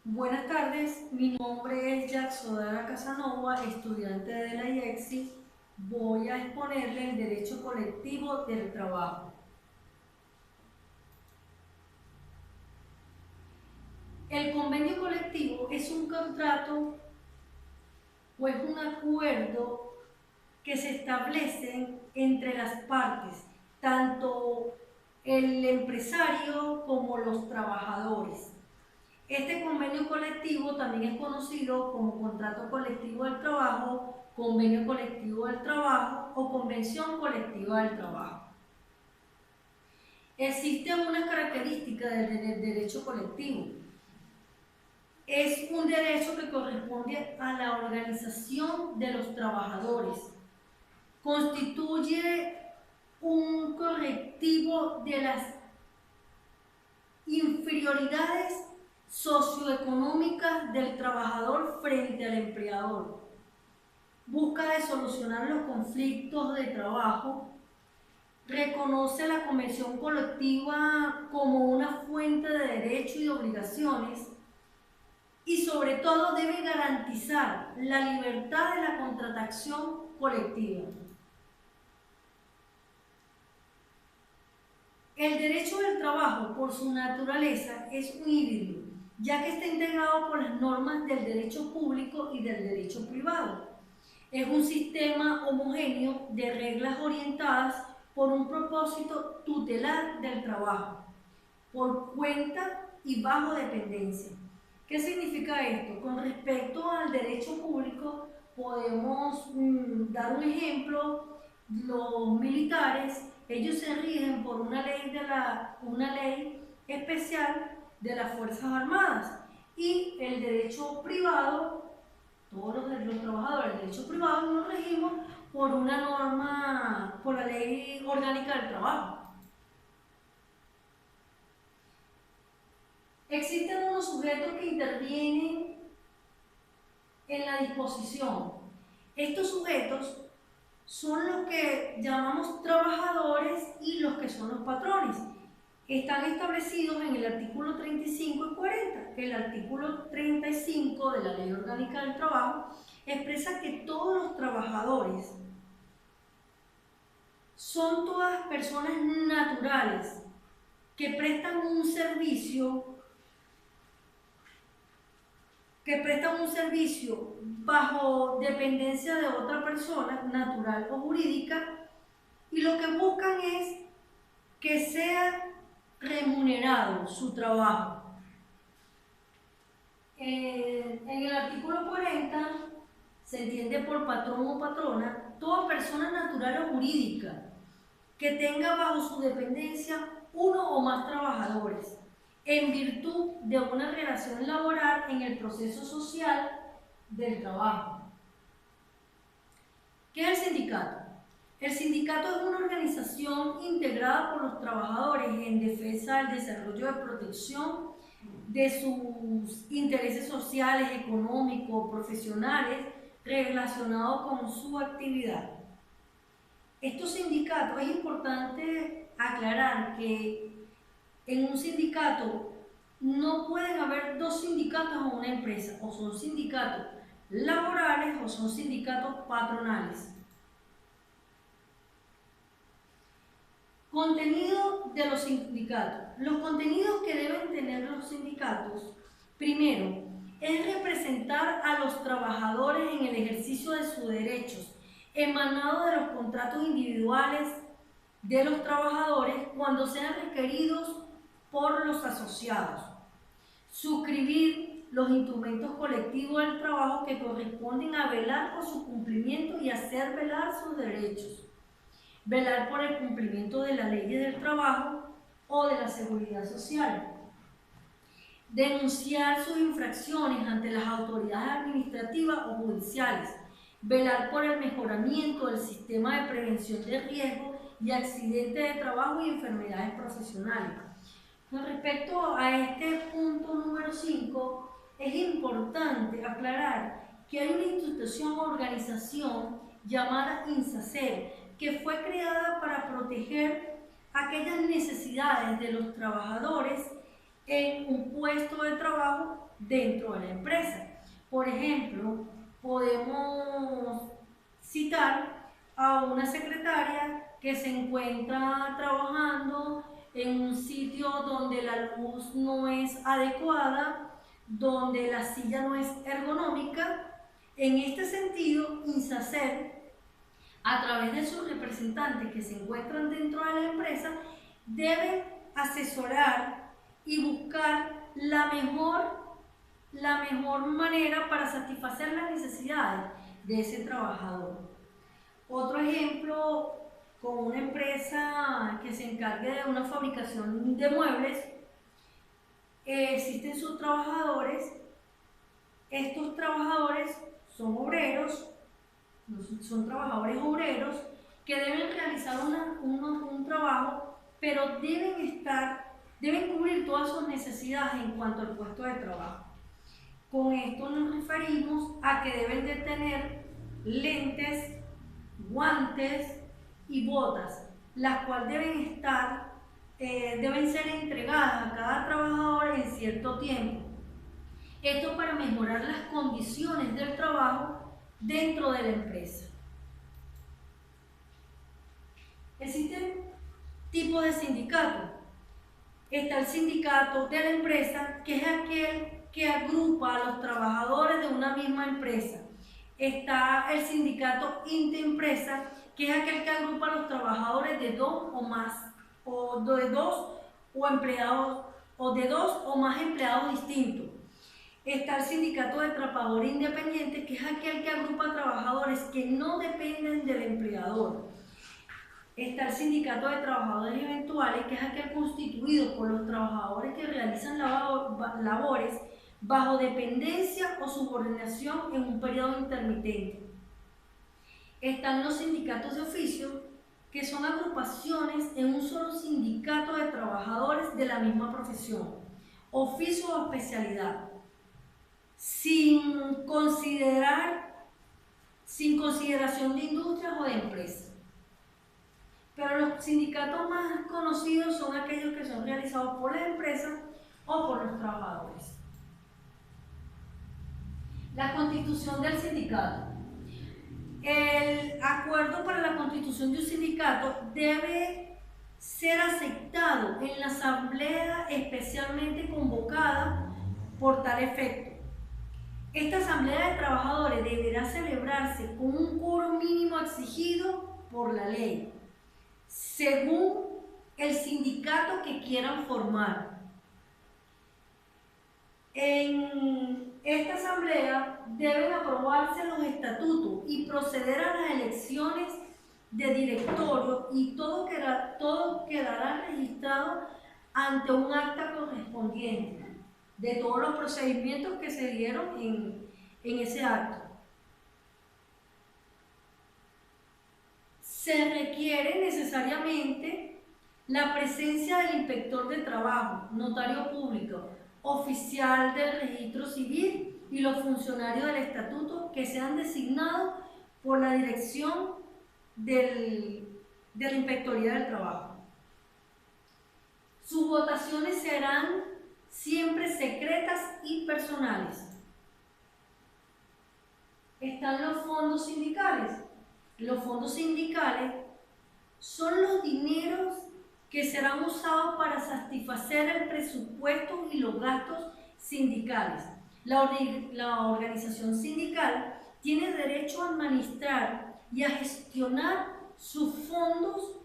Buenas tardes, mi nombre es Yaxodara Casanova, estudiante de la IEXI. Voy a exponerle el derecho colectivo del trabajo. El convenio colectivo es un contrato o es un acuerdo que se establecen entre las partes, tanto el empresario como los trabajadores. Este convenio colectivo también es conocido como contrato colectivo del trabajo, convenio colectivo del trabajo o convención colectiva del trabajo. Existe una característica del derecho colectivo. Es un derecho que corresponde a la organización de los trabajadores. Constituye un correctivo de las inferioridades socioeconómicas del trabajador frente al empleador. Busca de solucionar los conflictos de trabajo, reconoce la convención colectiva como una fuente de derechos y obligaciones y sobre todo debe garantizar la libertad de la contratación colectiva. El derecho del trabajo, por su naturaleza, es un híbrido, ya que está integrado por las normas del derecho público y del derecho privado. Es un sistema homogéneo de reglas orientadas por un propósito tutelar del trabajo, por cuenta y bajo dependencia. ¿Qué significa esto? Con respecto al derecho público, podemos dar un ejemplo. Los militares, ellos se rigen por una ley especial de las Fuerzas Armadas, y el derecho privado, todos los trabajadores del derecho privado nos regimos por una norma, por la Ley Orgánica del Trabajo. Existen unos sujetos que intervienen en la disposición. Estos sujetos son los que llamamos trabajadores y los que son los patrones. Están establecidos en el artículo 35 y 40. El artículo 35 de la Ley Orgánica del Trabajo expresa que todos los trabajadores son todas personas naturales que prestan un servicio bajo dependencia de otra persona, natural o jurídica, y lo que buscan es que sea remunerado su trabajo. En el artículo 40 se entiende por patrón o patrona toda persona natural o jurídica que tenga bajo su dependencia uno o más trabajadores, en virtud de una relación laboral en el proceso social del trabajo. ¿Qué es el sindicato? El sindicato es una organización integrada por los trabajadores en defensa del desarrollo de protección de sus intereses sociales, económicos, profesionales relacionados con su actividad. Estos sindicatos, es importante aclarar que en un sindicato no pueden haber dos sindicatos en una empresa, o son sindicatos laborales o son sindicatos patronales. Contenido de los sindicatos. Los contenidos que deben tener los sindicatos, primero, es representar a los trabajadores en el ejercicio de sus derechos, emanados de los contratos individuales de los trabajadores cuando sean requeridos por los asociados. Suscribir los instrumentos colectivos del trabajo que corresponden a velar por su cumplimiento y hacer velar sus derechos. Velar por el cumplimiento de las leyes del trabajo o de la seguridad social. Denunciar sus infracciones ante las autoridades administrativas o judiciales. Velar por el mejoramiento del sistema de prevención de riesgos y accidentes de trabajo y enfermedades profesionales. Con respecto a este punto número 5, es importante aclarar que hay una institución o organización llamada INSACER, que fue creada para proteger aquellas necesidades de los trabajadores en un puesto de trabajo dentro de la empresa. Por ejemplo, podemos citar a una secretaria que se encuentra trabajando en un sitio donde la luz no es adecuada, donde la silla no es ergonómica. En este sentido, INSACER, a través de sus representantes que se encuentran dentro de la empresa, debe asesorar y buscar la mejor manera para satisfacer las necesidades de ese trabajador. Otro ejemplo, con una empresa que se encargue de una fabricación de muebles, existen sus trabajadores. Estos trabajadores son obreros, son trabajadores obreros que deben realizar un trabajo, pero deben cubrir todas sus necesidades en cuanto al puesto de trabajo. Con esto nos referimos a que deben de tener lentes, guantes y botas, las cuales deben ser entregadas a cada trabajador en cierto tiempo. Esto para mejorar las condiciones del trabajo dentro de la empresa. Existen tipos de sindicatos. Está el sindicato de la empresa, que es aquel que agrupa a los trabajadores de una misma empresa. Está el sindicato interempresa, que es aquel que agrupa a los trabajadores de dos o más, o de dos o más empleados distintos. Está el sindicato de trabajadores independientes, que es aquel que agrupa a trabajadores que no dependen del empleador. Está el sindicato de trabajadores eventuales, que es aquel constituido por los trabajadores que realizan labores bajo dependencia o subordinación en un periodo intermitente. Están los sindicatos de oficio, que son agrupaciones en un solo sindicato de trabajadores de la misma profesión, oficio o especialidad, sin consideración de industrias o de empresas. Pero los sindicatos más conocidos son aquellos que son realizados por las empresas o por los trabajadores. La constitución del sindicato. El acuerdo para la constitución de un sindicato debe ser aceptado en la asamblea especialmente convocada por tal efecto. Esta asamblea de trabajadores deberá celebrarse con un quórum mínimo exigido por la ley, según el sindicato que quieran formar. En esta asamblea deben aprobarse los estatutos y proceder a las elecciones de directorio, y todo quedará registrado ante un acta correspondiente de todos los procedimientos que se dieron en ese acto. Se requiere necesariamente la presencia del inspector de trabajo, notario público, oficial del registro civil y los funcionarios del estatuto que sean designados por la dirección de la Inspectoría del Trabajo. Sus votaciones serán siempre secretas y personales. Están los fondos sindicales. Los fondos sindicales son los dineros que serán usados para satisfacer el presupuesto y los gastos sindicales. La organización sindical tiene derecho a administrar y a gestionar sus fondos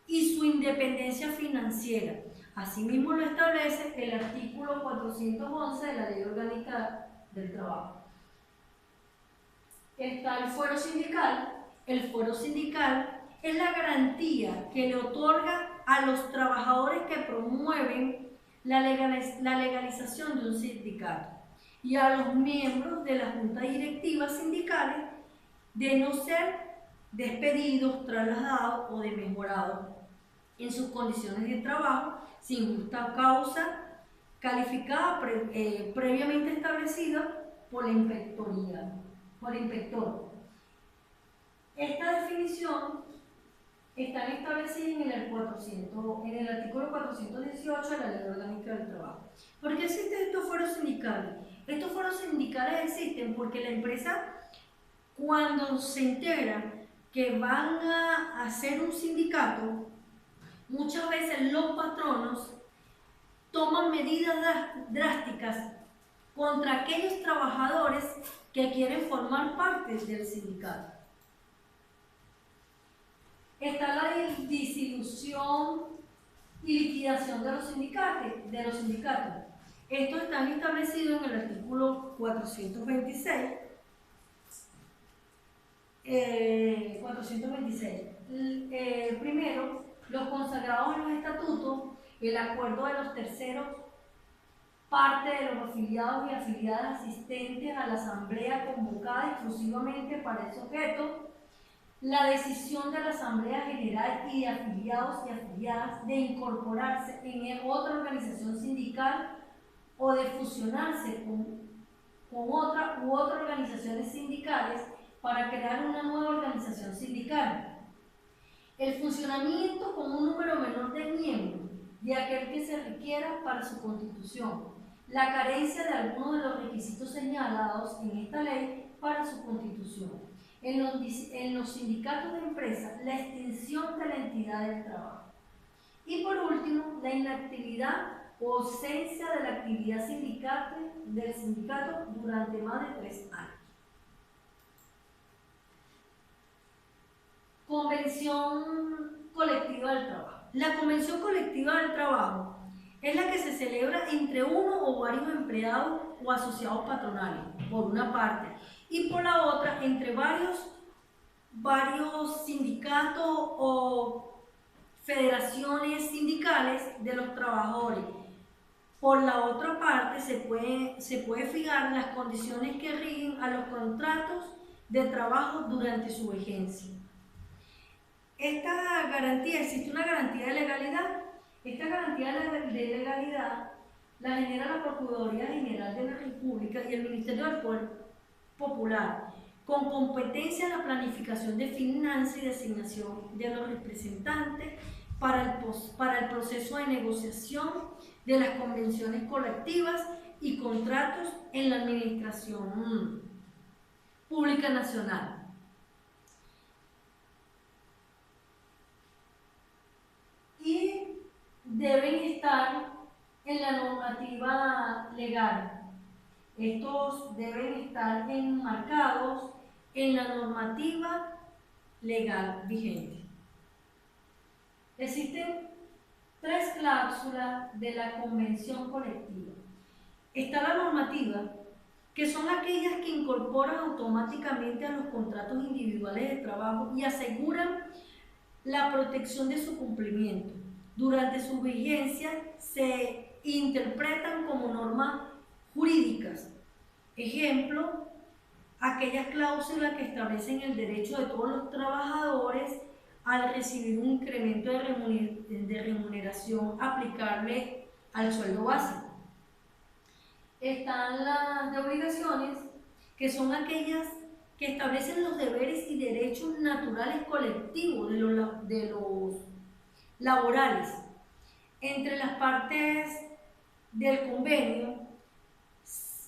y su independencia financiera. Asimismo lo establece el artículo 411 de la Ley Orgánica del Trabajo. Está el fuero sindical. El fuero sindical es la garantía que le otorga a los trabajadores que promueven la legalización de un sindicato y a los miembros de la junta directiva sindicales de no ser despedidos, trasladados o desmejorados en sus condiciones de trabajo sin justa causa calificada previamente establecida por la inspectoría, por el inspector. Esta definición están establecidas en el artículo 418 de la Ley Orgánica del Trabajo. ¿Por qué existen estos foros sindicales? Estos foros sindicales existen porque la empresa, cuando se entera que van a hacer un sindicato, muchas veces los patronos toman medidas drásticas contra aquellos trabajadores que quieren formar parte del sindicato. Está la disolución y liquidación de los sindicatos. Estos están establecidos en el artículo 426. 426. Primero, los consagrados en los estatutos, el acuerdo de los terceros, parte de los afiliados y afiliadas asistentes a la asamblea convocada exclusivamente para ese objeto, la decisión de la Asamblea General y de afiliados y afiliadas de incorporarse en otra organización sindical o de fusionarse con otra u otras organizaciones sindicales para crear una nueva organización sindical. El funcionamiento con un número menor de miembros de aquel que se requiera para su constitución. La carencia de algunos de los requisitos señalados en esta ley para su constitución. En los sindicatos de empresas, la extinción de la entidad del trabajo. Y por último, la inactividad o ausencia de la actividad del sindicato durante más de 3 años. Convención colectiva del trabajo. La convención colectiva del trabajo es la que se celebra entre uno o varios empleados o asociados patronales, por una parte, y por la otra entre varios sindicatos o federaciones sindicales de los trabajadores. Por la otra parte, se puede fijar las condiciones que rigen a los contratos de trabajo durante su vigencia. Esta garantía, existe una garantía de legalidad. Esta garantía de legalidad la genera la Procuraduría General de la República y el Ministerio del Poder Popular, con competencia en la planificación de finanzas y designación de los representantes para el proceso de negociación de las convenciones colectivas y contratos en la Administración Pública Nacional. Y deben estar en la normativa legal. Estos deben estar enmarcados en la normativa legal vigente. Existen 3 cláusulas de la convención colectiva. Está la normativa, que son aquellas que incorporan automáticamente a los contratos individuales de trabajo y aseguran la protección de su cumplimiento. Durante su vigencia se interpretan como normas jurídicas. Ejemplo, aquellas cláusulas que establecen el derecho de todos los trabajadores al recibir un incremento de remuneración aplicable al sueldo básico. Están las de obligaciones, que son aquellas que establecen los deberes y derechos naturales colectivos de los laborales entre las partes del convenio.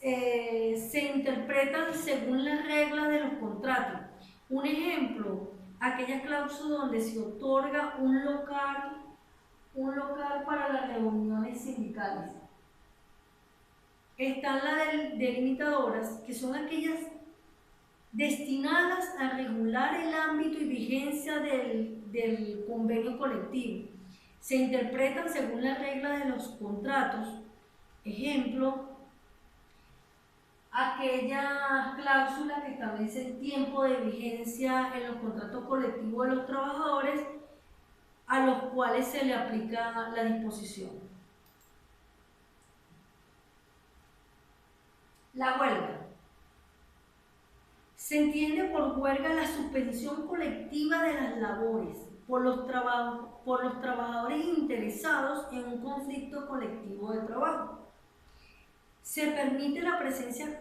Se interpretan según las reglas de los contratos. Un ejemplo, aquella cláusula donde se otorga un local para las reuniones sindicales. Están las delimitadoras, que son aquellas destinadas a regular el ámbito y vigencia del convenio colectivo. Se interpretan según las reglas de los contratos. Ejemplo, aquella cláusula que establece el tiempo de vigencia en los contratos colectivos de los trabajadores a los cuales se le aplica la disposición. La huelga. Se entiende por huelga la suspensión colectiva de las labores por los trabajadores interesados en un conflicto colectivo de trabajo. Se permite la presencia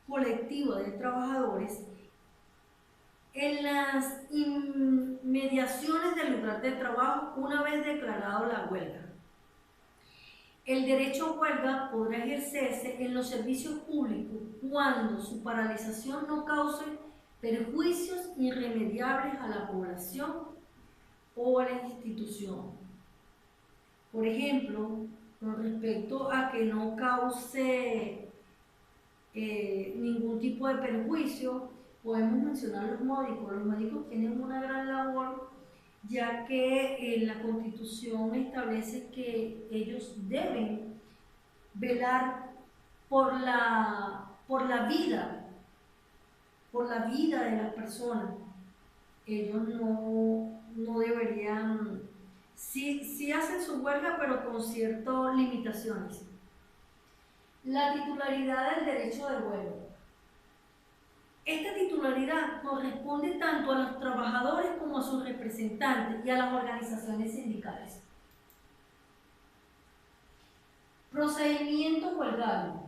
colectiva de trabajadores en las inmediaciones del lugar de trabajo una vez declarado la huelga. El derecho a huelga podrá ejercerse en los servicios públicos cuando su paralización no cause perjuicios irremediables a la población o a la institución. Por ejemplo, con respecto a que no cause ningún tipo de perjuicio, podemos mencionar los médicos. Los médicos tienen una gran labor, ya que la Constitución establece que ellos deben velar por la vida de las personas. Ellos no deberían, sí hacen su huelga, pero con ciertas limitaciones. La titularidad del derecho de huelga. Esta titularidad corresponde tanto a los trabajadores como a sus representantes y a las organizaciones sindicales. Procedimiento huelgario.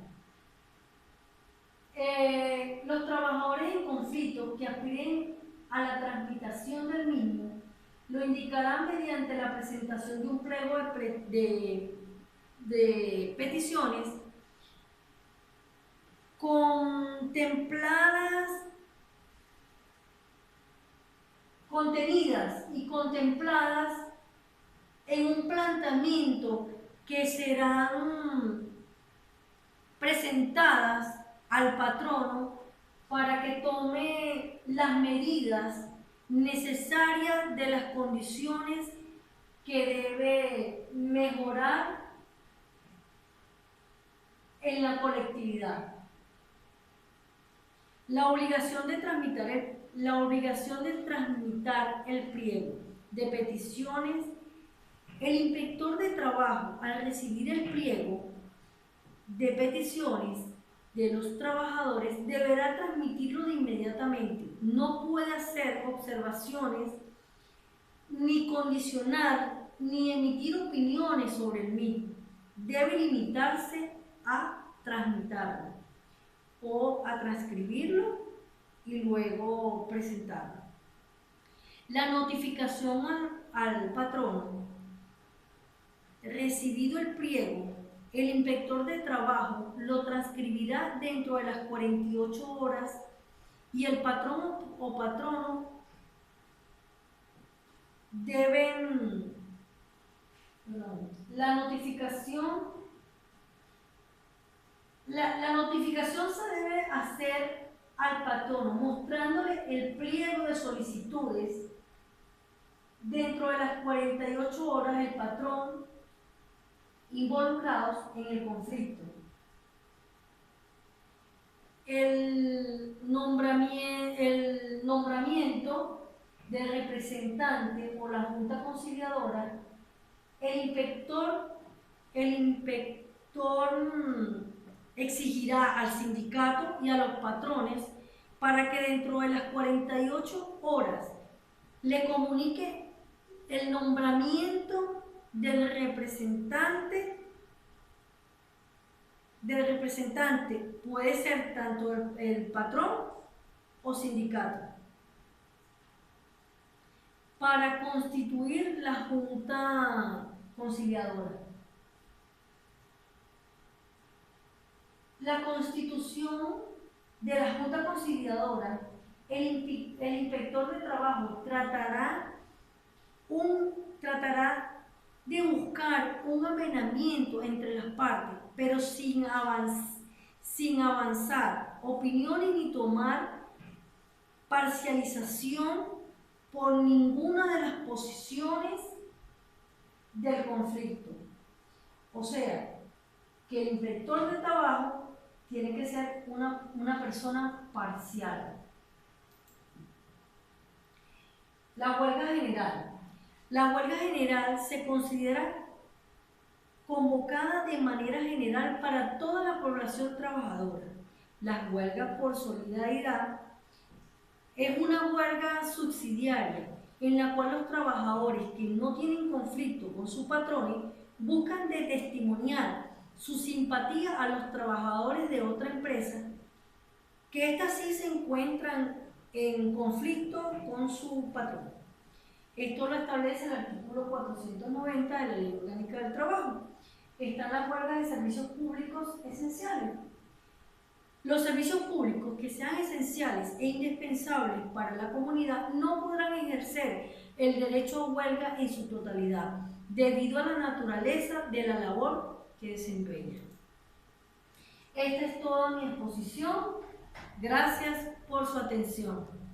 Los trabajadores en conflicto que aspiren a la tramitación del mismo lo indicarán mediante la presentación de un pliego de peticiones contenidas y contempladas en un planteamiento que serán presentadas al patrono para que tome las medidas necesarias de las condiciones que debe mejorar en la colectividad. La obligación de tramitar el pliego de peticiones. El inspector de trabajo, al recibir el pliego de peticiones de los trabajadores, deberá transmitirlo de inmediatamente. No puede hacer observaciones, ni condicionar, ni emitir opiniones sobre el mismo. Debe limitarse a transmitirlo o a transcribirlo y luego presentarlo. La notificación al patrono. Recibido el pliego, el inspector de trabajo lo transcribirá dentro de las 48 horas y el patrón o patrono deben... La notificación se debe hacer al patrono mostrándole el pliego de solicitudes. Dentro de las 48 horas el patrón involucrados en el conflicto. El nombramiento del representante por la Junta Conciliadora, el inspector exigirá al sindicato y a los patrones para que dentro de las 48 horas le comunique el nombramiento del representante. Puede ser tanto el patrón o sindicato, para constituir la Junta Conciliadora. La constitución de la Junta Conciliadora, el inspector de trabajo tratará de buscar un amenamiento entre las partes, pero sin avanzar opiniones ni tomar parcialización por ninguna de las posiciones del conflicto. O sea, que el inspector de trabajo tiene que ser una persona parcial. La huelga general. La huelga general se considera convocada de manera general para toda la población trabajadora. La huelga por solidaridad es una huelga subsidiaria en la cual los trabajadores que no tienen conflicto con sus patrones buscan de testimoniar su simpatía a los trabajadores de otra empresa que éstas sí se encuentran en conflicto con su patrón. Esto lo establece el artículo 490 de la Ley Orgánica del Trabajo. Están las huelgas de servicios públicos esenciales. Los servicios públicos que sean esenciales e indispensables para la comunidad no podrán ejercer el derecho a huelga en su totalidad, debido a la naturaleza de la labor que desempeñan. Esta es toda mi exposición. Gracias por su atención.